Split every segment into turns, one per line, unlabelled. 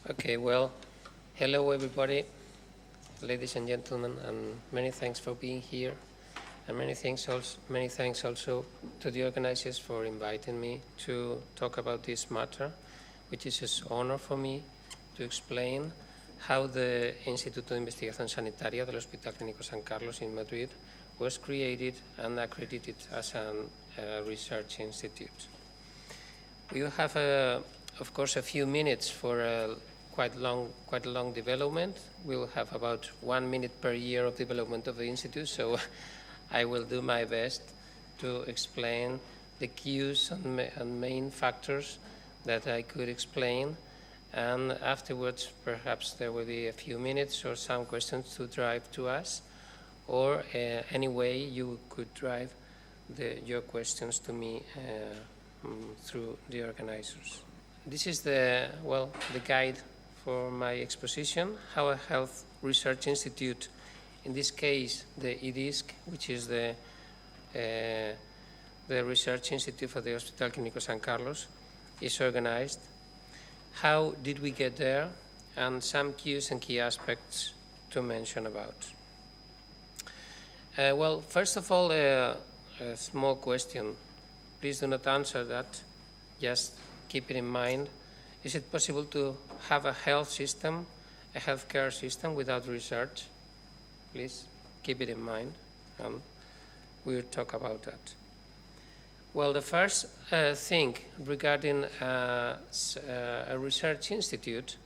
Okay, well, hello everybody, ladies and gentlemen, and many thanks for being here, and many thanks also to the organizers for inviting me to talk about this matter, which is an honor for me to explain how the Instituto de Investigación Sanitaria del Hospital Clínico San Carlos in Madrid was created and accredited as a research institute. We will have, of course, a few minutes for a quite a long development. We'll have about 1 minute per year of development of the institute, so I will do my best to explain the cues and main factors that I could explain, and afterwards perhaps there will be a few minutes or some questions to drive to us, or any way you could drive your questions to me through the organizers. This is the guide for my exposition, how a health research institute, in this case the IdISSC, which is the research institute for the Hospital Clínico San Carlos, is organized. How did we get there, and some cues and key aspects to mention about. Well, first of all, a small question. Please do not answer that, just keep it in mind. Is it possible to have a health system, a healthcare system without research? Please keep it in mind, and we'll talk about that. Well, the first thing regarding a research institute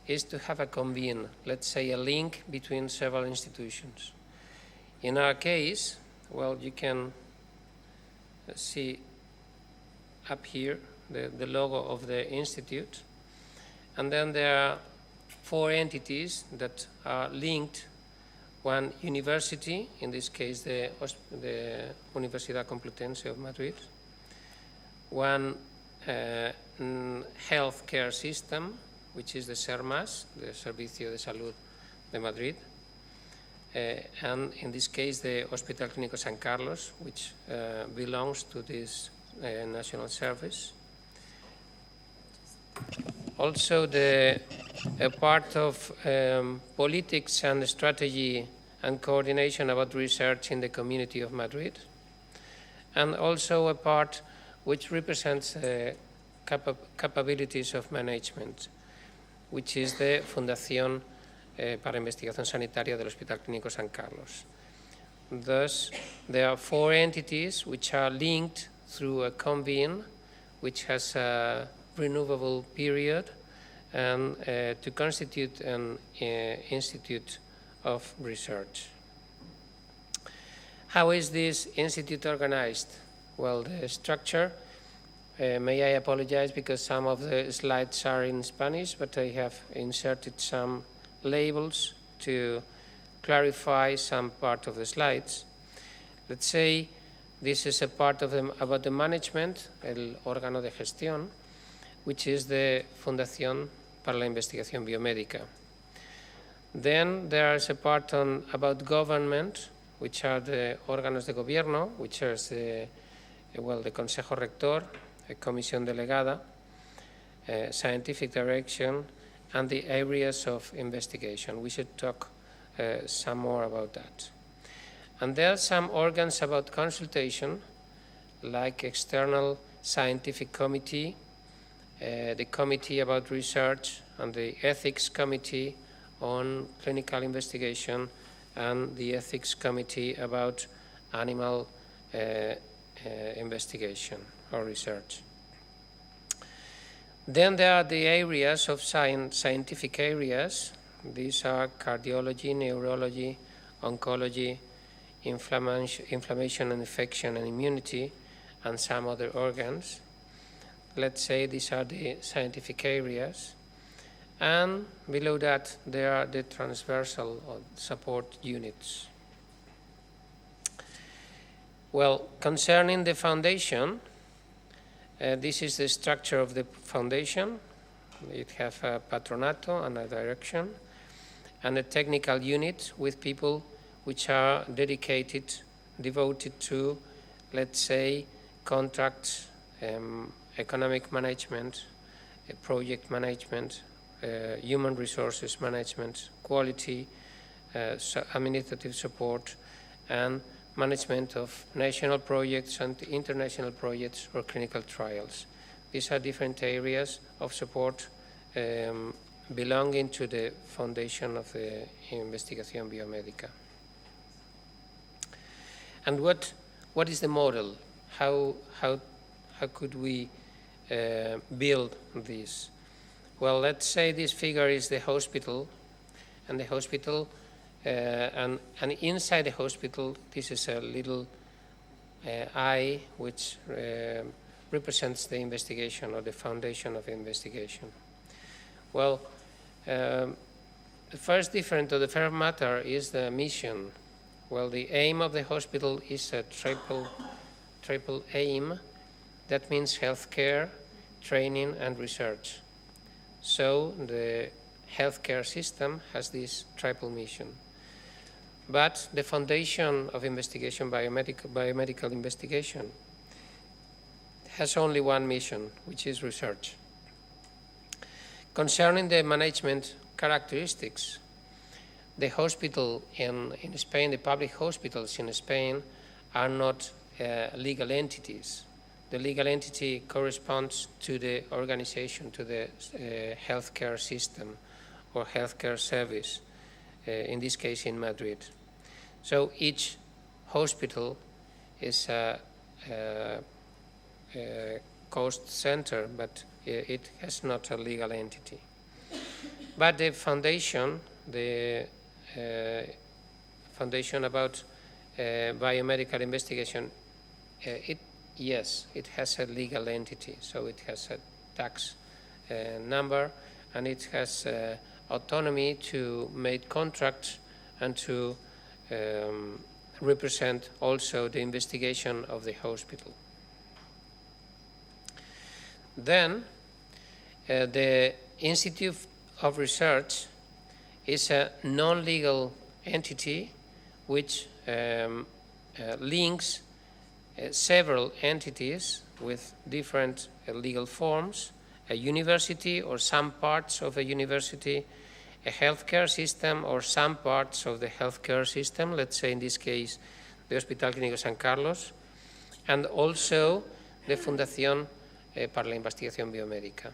is to have a convene, let's say a link between several institutions. In our case, well, you can see up here the logo of the institute, and then there are 4 entities that are linked. One university, in this case the Universidad Complutense of Madrid, one healthcare system, which is the SERMAS, the Servicio de Salud de Madrid, and in this case the Hospital Clínico San Carlos, which belongs to this national service. Also, a part of politics and strategy and coordination about research in the community of Madrid, and also a part which represents capabilities of management, which is the Fundación para Investigación Sanitaria del Hospital Clínico San Carlos. Thus, there are 4 entities which are linked through a convene, which has a renewable period, and to constitute an institute of research. How is this institute organized? Well, the structure, may I apologize because some of the slides are in Spanish, but I have inserted some labels to clarify some part of the slides. Let's say this is a part of about the management, el órgano de gestión, which is the Fundación para la Investigación Biomédica. Then there is a part about government, which are the órganos de gobierno, which is the Consejo Rector, a Comisión Delegada, scientific direction, and the areas of investigation. We should talk some more about that. And there are some organs about consultation, like external scientific committee, the committee about research, and the ethics committee on clinical investigation, and the ethics committee about animal investigation or research. Then there are the areas of scientific areas. These are cardiology, neurology, oncology, inflammation and infection and immunity, and some other organs. Let's say these are the scientific areas. And below that, there are the transversal support units. Well, concerning the foundation, this is the structure of the foundation. It has a patronato and a direction, and a technical unit with people which are devoted to, let's say, contracts, economic management, project management, human resources management, quality, administrative support, and management of national projects and international projects or clinical trials. These are different areas of support belonging to the foundation of the Investigación Biomédica. And what is the model? How could we build this? Well, let's say this figure is the hospital, and the hospital, and inside the hospital, this is a little eye which represents the investigation or the foundation of investigation. Well, the first difference or the first matter is the mission. Well, the aim of the hospital is a triple aim. That means healthcare, training, and research. So the healthcare system has this triple mission. But the foundation of investigation, biomedical investigation, has only one mission, which is research. Concerning the management characteristics, the hospital in Spain, the public hospitals in Spain, are not legal entities. The legal entity corresponds to the organization, to the healthcare system or healthcare service, in this case in Madrid. So each hospital is a cost center, but it has not a legal entity. But the foundation, foundation about biomedical investigation, yes, it has a legal entity, so it has a tax number, and it has autonomy to make contracts and to represent also the investigation of the hospital. Then the Institute of Research is a non-legal entity which links several entities with different legal forms, a university or some parts of a university, a healthcare system or some parts of the healthcare system, let's say in this case the Hospital Clínico San Carlos, and also the Fundación para la Investigación Biomédica.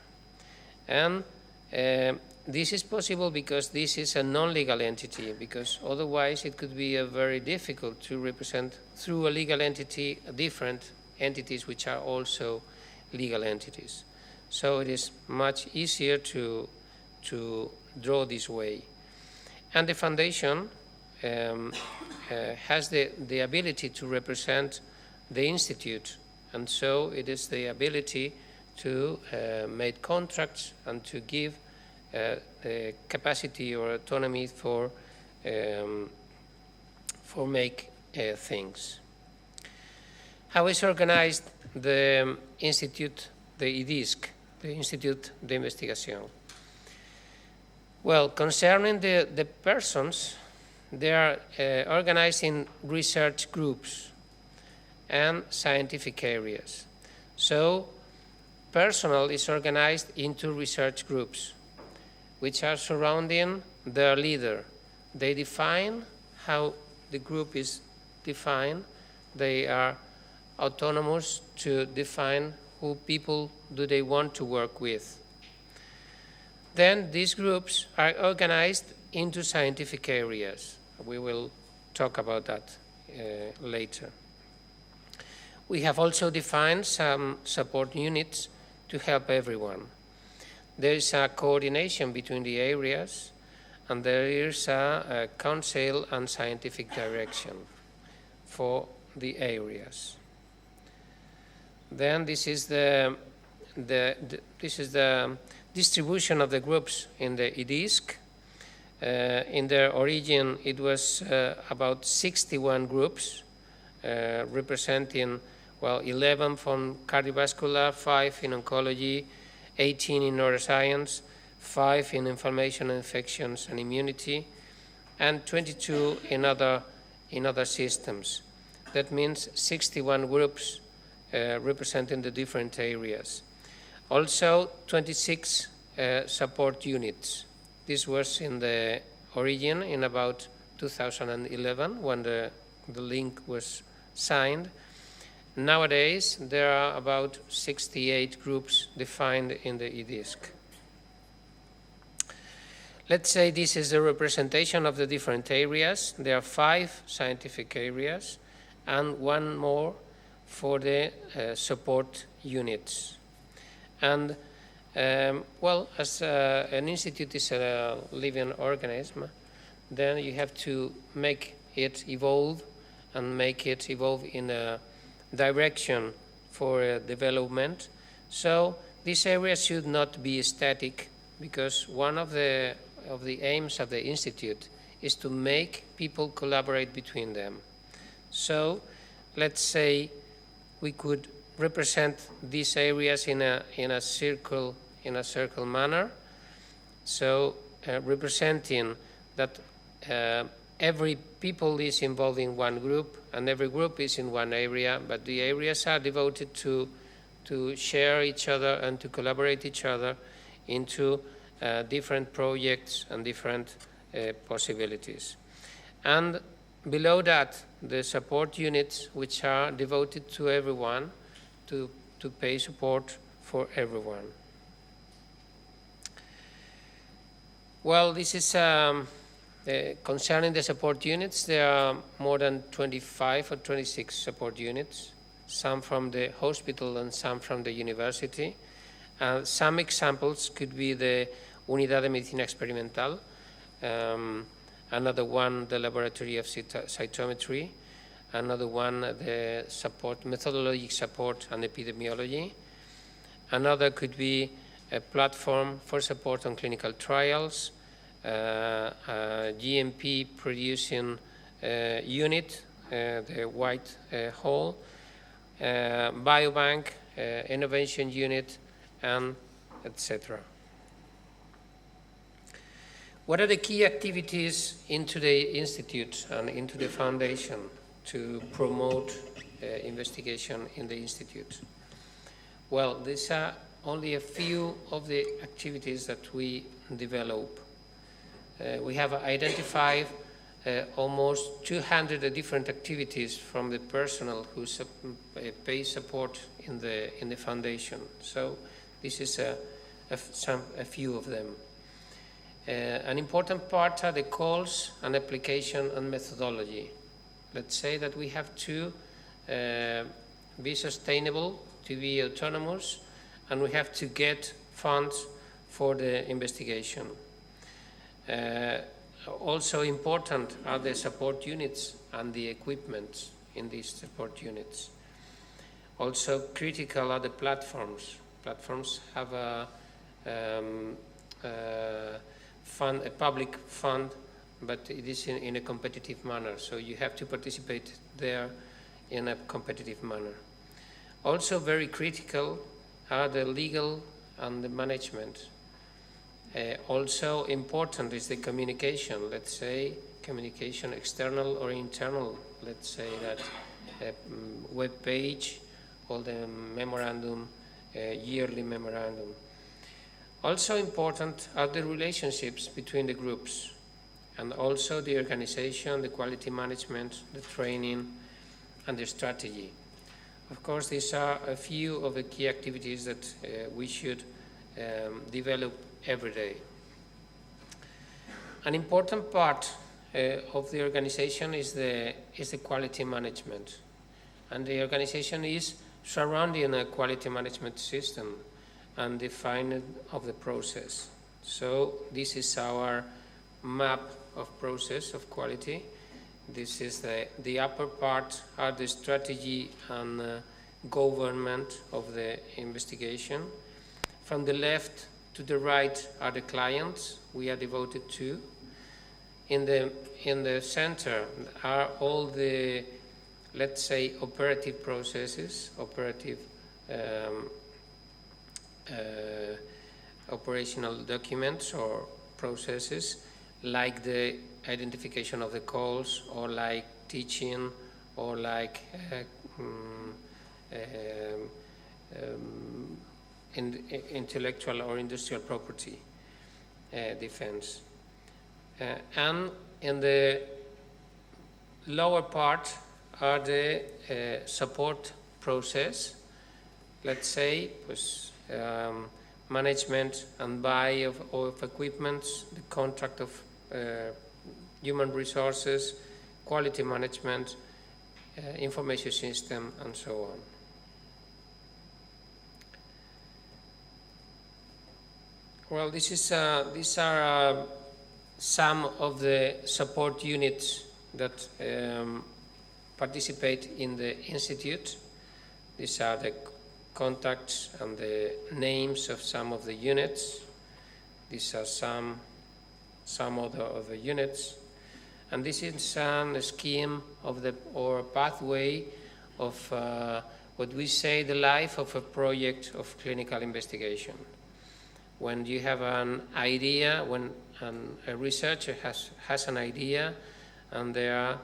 And this is possible because this is a non-legal entity, because otherwise it could be very difficult to represent through a legal entity different entities which are also legal entities. So it is much easier to draw this way. And the foundation has the ability to represent the institute, and so it is the ability to make contracts and to give capacity or autonomy for make things. How is organized the institute, the IdISSC, the Institute de Investigación? Well, concerning the persons, they are organized in research groups and scientific areas. So personnel is organized into research groups, which are surrounding their leader. They define how the group is defined. They are autonomous to define who people do they want to work with. Then these groups are organized into scientific areas. We will talk about that later. We have also defined some support units to help everyone. There is a coordination between the areas, and there is a council and scientific direction for the areas. Then this is the distribution of the groups in the IdISSC. In their origin, it was about 61 groups, representing, well, 11 from cardiovascular, 5 in oncology, 18 in neuroscience, 5 in inflammation, infections, and immunity, and 22 in other systems. That means 61 groups representing the different areas. Also, 26 support units. This was in the origin in about 2011 when the link was signed. Nowadays, there are about 68 groups defined in the IdISSC. Let's say this is a representation of the different areas. There are 5 scientific areas and 1 more for the support units. And well, as an institute is a living organism, then you have to make it evolve and make it evolve in a direction for development. So this area should not be static, because one of the aims of the institute is to make people collaborate between them. So let's say we could represent these areas in a circle manner. So representing that every people is involved in one group, and every group is in one area, but the areas are devoted to share each other and to collaborate each other into different projects and different possibilities. And below that, the support units, which are devoted to everyone, to pay support for everyone. Well, this is concerning the support units. There are more than 25 or 26 support units, some from the hospital and some from the university. Some examples could be the Unidad de Medicina Experimental, another one, the Laboratory of Cytometry, another one, the support, methodologic support and epidemiology. Another could be a platform for support on clinical trials, GMP producing unit, the white hole, biobank, innovation unit, and etc. What are the key activities into the institute and into the foundation to promote investigation in the institute? Well, these are only a few of the activities that we develop. We have identified almost 200 different activities from the personnel who pays support in the foundation. So this is a few of them. An important part are the calls and application and methodology. Let's say that we have to be sustainable, to be autonomous, and we have to get funds for the investigation. Also important are the support units and the equipment in these support units. Also critical are the platforms. Platforms have a public fund, but it is in a competitive manner, so you have to participate there in a competitive manner. Also very critical are the legal and the management. Also important is the communication, let's say communication external or internal, let's say that web page or the memorandum, yearly memorandum. Also important are the relationships between the groups, and also the organization, the quality management, the training, and the strategy. Of course, these are a few of the key activities that we should develop every day. An important part of the organization is the quality management, and the organization is surrounding a quality management system and defined of the process. So this is our map of process of quality. This is the upper part are the strategy and government of the investigation. From the left to the right are the clients we are devoted to. In the center are all the, let's say, operative processes, operational documents or processes, like the identification of the calls, or like teaching, or like intellectual or industrial property defense. And in the lower part are the support process, let's say, management and buy of equipment, the contract of human resources, quality management, information system, and so on. Well, these are some of the support units that participate in the Institute. These are the contacts and the names of some of the units. These are some of the units. And this is a scheme of or pathway of what we say the life of a project of clinical investigation. When you have an idea, when a researcher has an idea, and there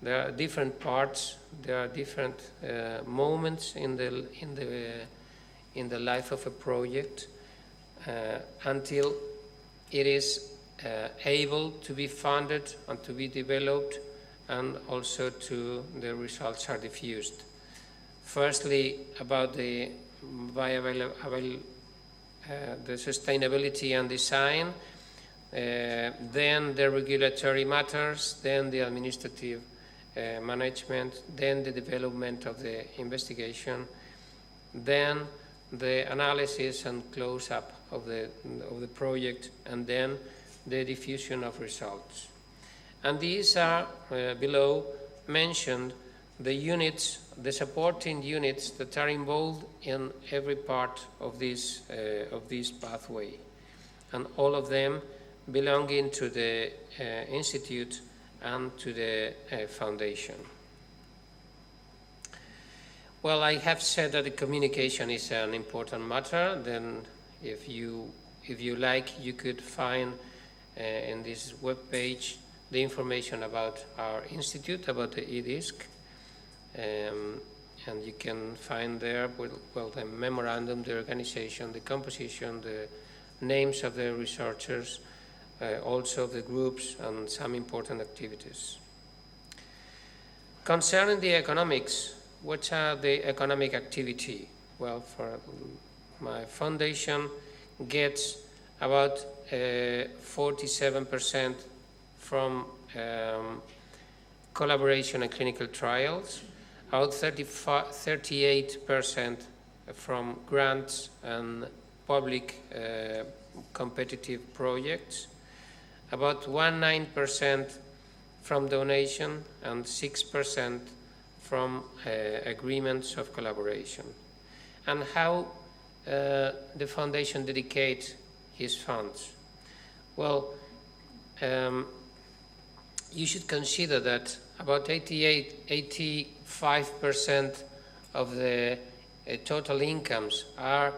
are different parts, there are different moments in the life of a project until it is able to be funded and to be developed, and also the results are diffused. Firstly, about the sustainability and design, then the regulatory matters, then the administrative management, then the development of the investigation, then the analysis and close-up of the project, and then the diffusion of results. And these are below mentioned the units, the supporting units that are involved in every part of this pathway, and all of them belonging to the Institute and to the Foundation. Well, I have said that the communication is an important matter. Then if you like, you could find in this web page the information about our institute, about the IdISSC, and you can find there the memorandum, the organization, the composition, the names of the researchers, also the groups, and some important activities. Concerning the economics, what are the economic activity? Well, for my foundation gets about 47% from collaboration and clinical trials, about 38% from grants and public competitive projects, about 19% from donation, and 6% from agreements of collaboration. And how the foundation dedicates his funds? Well, you should consider that about 85% of the total incomes are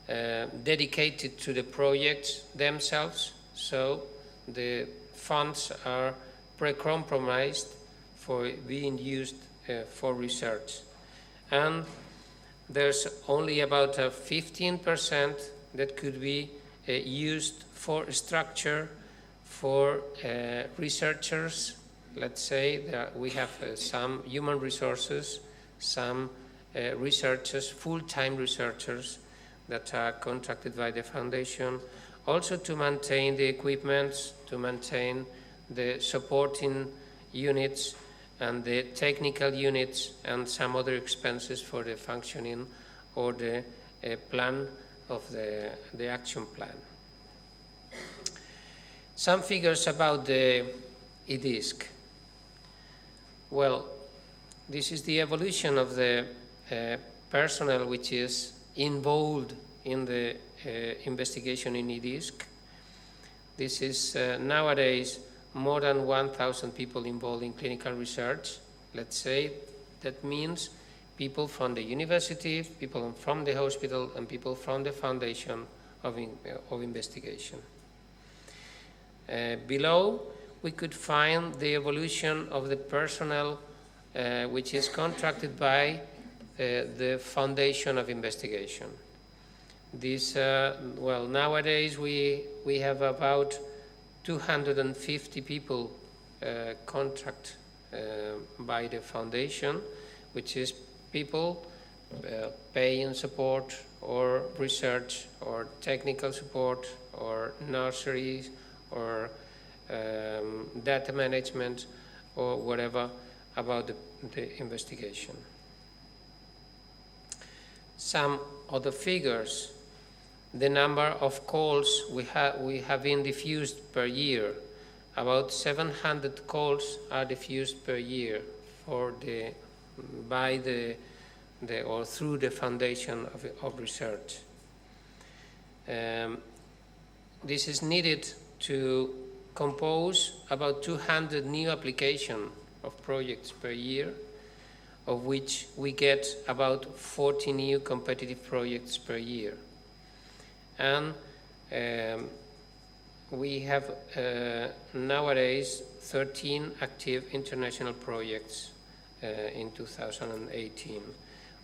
dedicated to the projects themselves, so the funds are pre-compromised for being used for research. And there's only about 15% that could be used for structure for researchers. Let's say that we have some human resources, some researchers, full-time researchers that are contracted by the foundation, also to maintain the equipment, to maintain the supporting units and the technical units, and some other expenses for the functioning or the plan of the action plan. Some figures about the IdISSC. Well, this is the evolution of the personnel which is involved in the investigation in IdISSC. This is nowadays more than 1,000 people involved in clinical research. Let's say that means people from the university, people from the hospital, and people from the foundation of investigation. Below, we could find the evolution of the personnel which is contracted by the Foundation of Investigation. This, well, nowadays we have about 250 people contract by the foundation, which is people paying support or research or technical support or nurseries or data management or whatever about the investigation. Some of the figures: the number of calls we have been diffused per year. About 700 calls are diffused per year or through the foundation of research. This is needed to compose about 200 new applications of projects per year, of which we get about 40 new competitive projects per year. And we have nowadays 13 active international projects in 2018.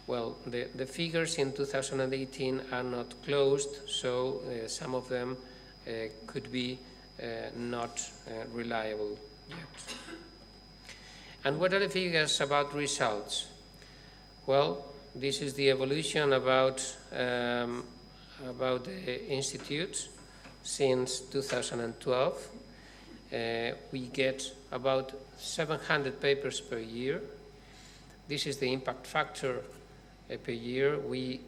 Well, the figures in 2018 are not closed, so some of them could be not reliable yet. And what are the figures about results? Well, this is the evolution about the Institute since 2012. We get about 700 papers per year. This is the impact factor per year. We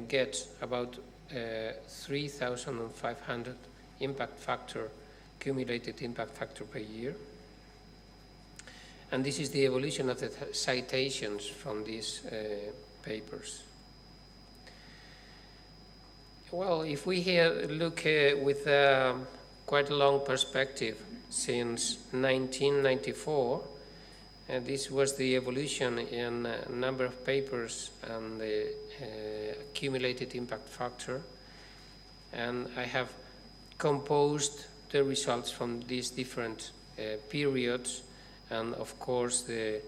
get about 3,500 impact factor, cumulated impact factor per year. And this is the evolution of the citations from these papers. Well, if we here look with quite a long perspective, since 1994, this was the evolution in number of papers and the accumulated impact factor. And I have composed the results from these different periods. And of course, this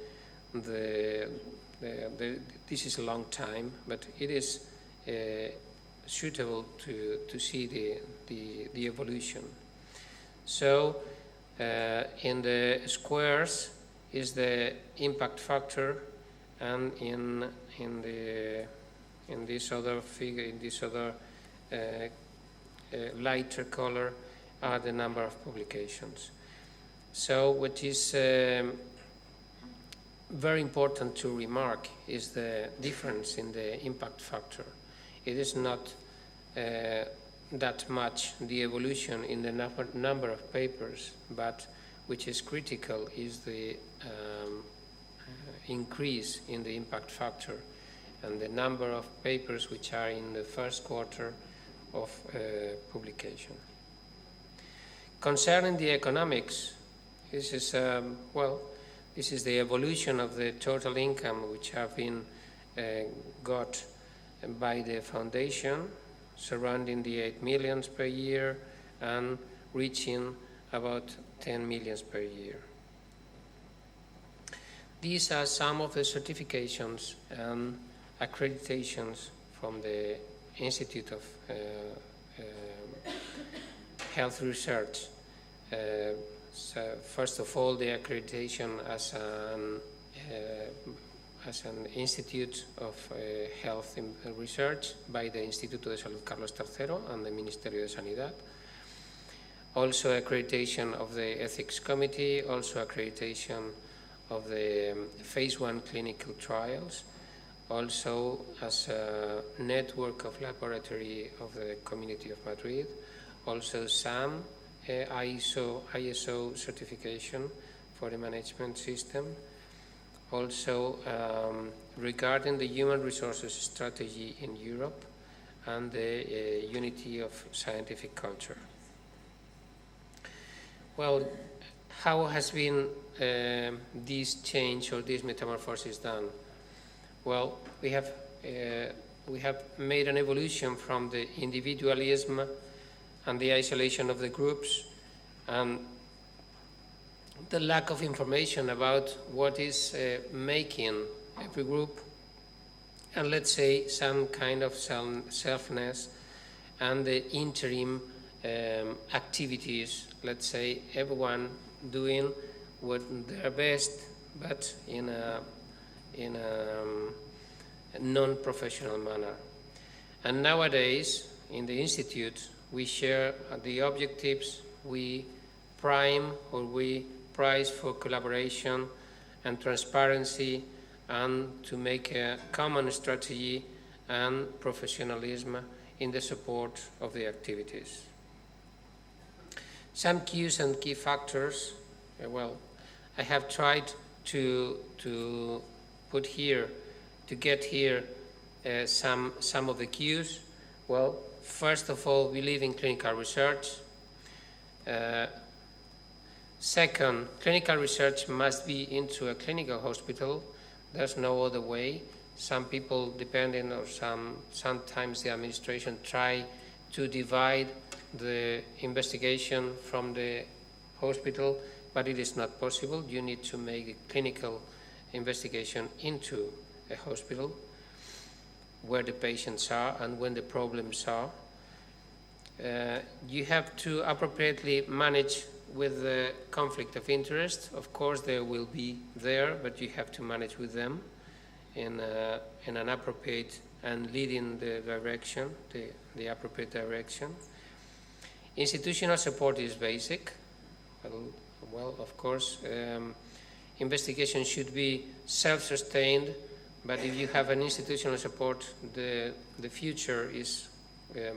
is a long time, but it is suitable to see the evolution. So in the squares is the impact factor, and in this other figure, in this other lighter color, are the number of publications. So what is very important to remark is the difference in the impact factor. It is not that much the evolution in the number of papers, but which is critical is the increase in the impact factor and the number of papers which are in the first quarter of publication. Concerning the economics, this is this is the evolution of the total income which have been got by the foundation, surrounding the 8 million per year and reaching about 10 million per year. These are some of the certifications and accreditations from the Institute of Health Research. So first of all, the accreditation as an Institute of Health Research by the Instituto de Salud Carlos III and the Ministerio de Sanidad. Also accreditation of the Ethics Committee, also accreditation of the Phase 1 clinical trials, also as a network of laboratory of the Community of Madrid, also some ISO certification for the management system. Also regarding the human resources strategy in Europe and the unity of scientific culture. Well, how has been this change or this metamorphosis done? Well, we have made an evolution from the individualism and the isolation of the groups and the lack of information about what is making every group and let's say some kind of selfness and the interim activities, let's say everyone doing what their best, but in a non-professional manner. And nowadays in the Institute we share the objectives, we prime or we prize for collaboration and transparency, and to make a common strategy and professionalism in the support of the activities. Some cues and key factors, well, I have tried to put here, to get here some of the cues. Well, first of all, we live in clinical research. Second, clinical research must be into a clinical hospital. There's no other way. Some people, depending, or sometimes the administration try to divide the investigation from the hospital, but it is not possible. You need to make a clinical investigation into a hospital where the patients are and when the problems are. You have to appropriately manage with the conflict of interest. Of course, they will be there, but you have to manage with them in an appropriate and leading the direction, the appropriate direction. Institutional support is basic. Well, of course, investigation should be self-sustained, but if you have an institutional support, the future is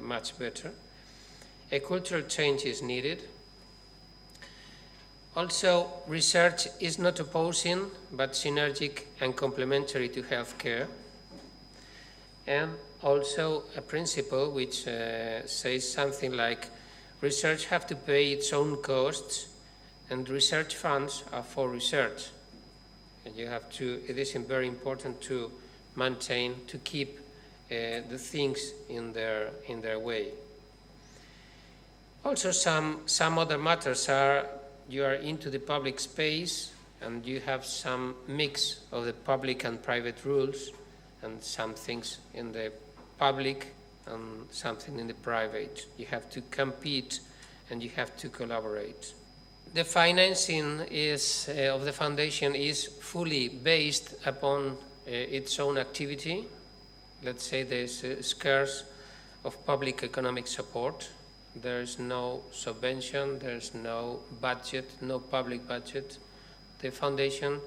much better. A cultural change is needed. Also, research is not opposing, but synergic and complementary to healthcare. And also a principle which says something like, research have to pay its own costs, and research funds are for research. And you have to, it is very important to maintain, to keep the things in their way. Also, some other matters are, you are into the public space and you have some mix of the public and private rules, and some things in the public and something in the private. You have to compete and you have to collaborate. The financing of the foundation is fully based upon its own activity. Let's say there's a scarce of public economic support. There is no subvention, there's no budget, no public budget. The foundation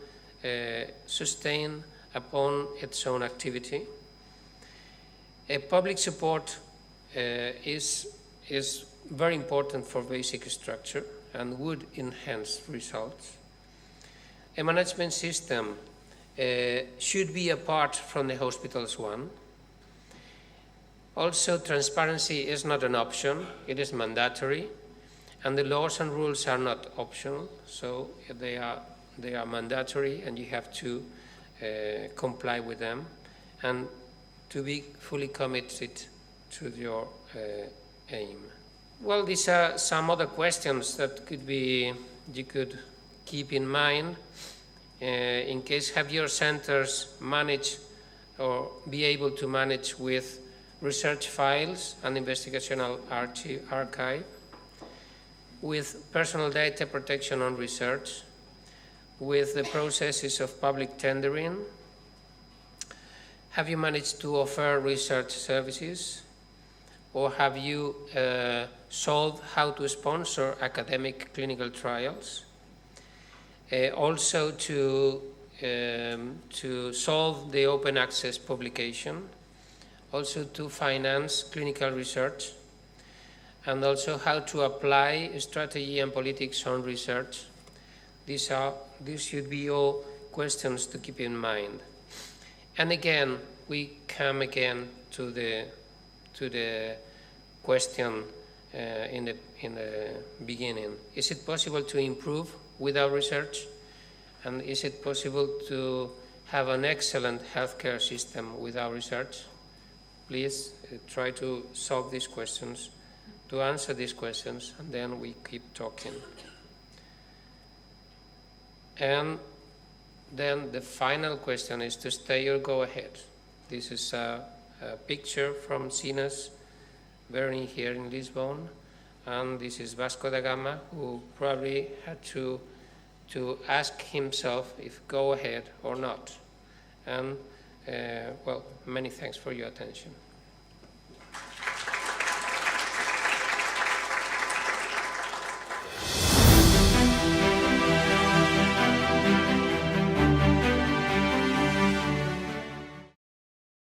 sustains upon its own activity. Public support is very important for basic structure and would enhance results. A management system should be apart from the hospital's one. Also, transparency is not an option, it is mandatory, and the laws and rules are not optional, so they are mandatory and you have to comply with them and to be fully committed to your aim. Well, these are some other questions that you could keep in mind in case have your centers manage or be able to manage with research files and investigational archive, with personal data protection on research, with the processes of public tendering. Have you managed to offer research services? Or have you solved how to sponsor academic clinical trials? Also to solve the open access publication, also to finance clinical research, and also how to apply strategy and politics on research. These should be all questions to keep in mind. And again, we come again to the question in the beginning. Is it possible to improve without research? And is it possible to have an excellent healthcare system without research? Please try to solve these questions, to answer these questions, and then we keep talking. And then the final question is to stay or go ahead. This is a picture from Sinas burning here in Lisbon, and this is Vasco da Gama, who probably had to ask himself if go ahead or not. And well, many thanks for your attention.